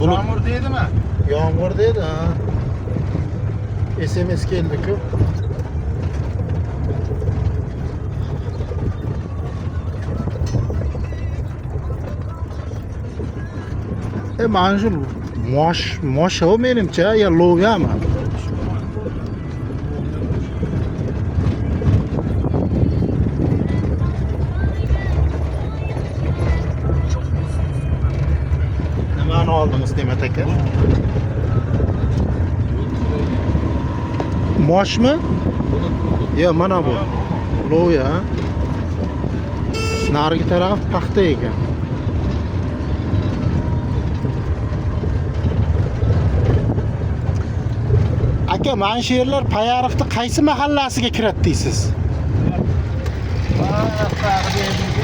Yağmur değdi mi? Yağmur dedi ha. SMS geldi ki. Manjul moş o menimcha ya lo'gami? Nimani oldingiz Demat aka? Moshmi? Ya mana bu. Lo ya. Narigi taraf paxta ekan. Aka, mana shu yerlar Payariqning qaysi mahallasiga kiradi deysiz?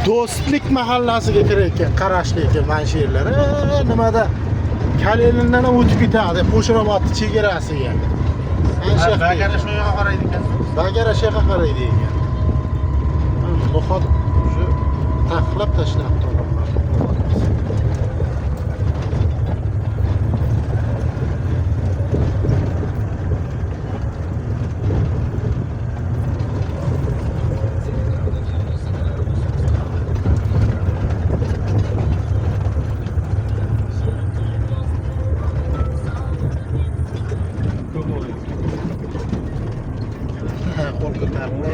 Do'stlik mahallasiga kirar ekan, qarashli ekan mana shu yerlar. Nimada Kalelindan ham o'tib ketadi, Qo'shirobodning chegarasiga. Bagara shu yoqqa qaraydi ekan. Bagara shu yoqqa qaraydi ekan. No'xat shu taxlab tashlabdi. Qo'l ko'tardi.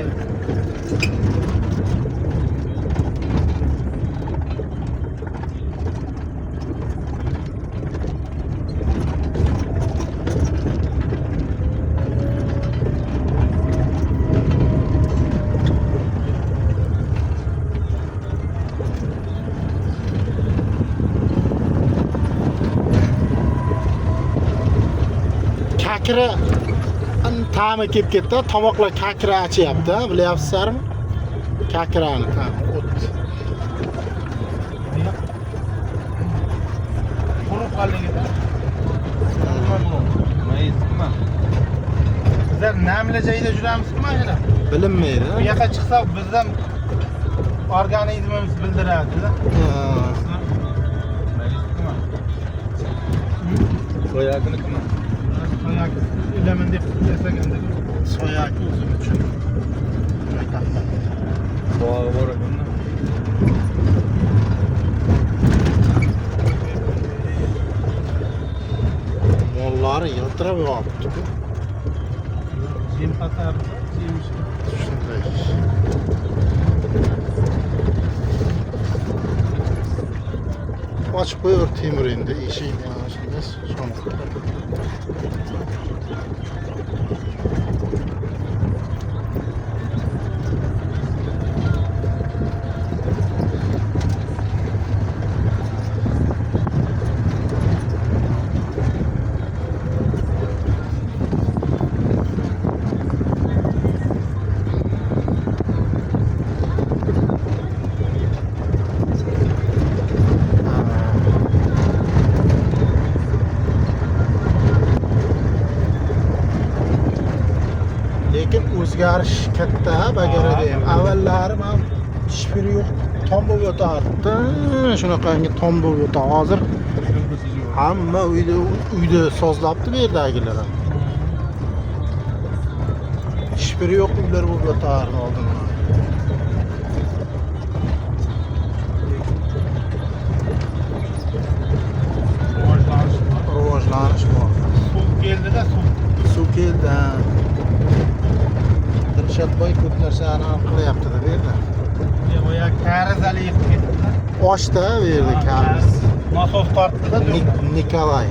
Kakra ta'mi kelib ketdi. Tomoqlar kakra achyapti, bilyapsizlarmi? Kakrani ta'mi o'tdi. Quruq qoldigida. Mayizmi? Bizlar namli joyda juramizmi mana? Bilinmaydi. Bu yoqqa chiqsa bizdan organizmimiz bildiradi-da. Soyakini kim? Soyak ilaman deb yasagandir. Soyak o'zim uchun. Bog'i bor ekan-da. Mollari yiltirab yotibdi. Jim qatar, jemish. Shunday. Ochib qo'yaver temir endi eshikni mana shunday so'nqib. Lekin o'zgarish katta bagarada ham. Avvallari ham shifiri yo'q, tom bo'lib yotardi. Shunaqangi tom bo'lib yotar. Hozir hamma uyda sozlabdi bu yerdagilar ham. Shifiri yo'q uylar bo'lib yotardi oldin. Rivojlanish bor. Suv keldi-da, Suv keldi. Dilshodboy ko'p narsani hal qilyapti-da bu yerda. Bu yoq karizali yetib ketdi-da. Ochda bu yerda kariz. Nasos tortdi-da. Nikolay.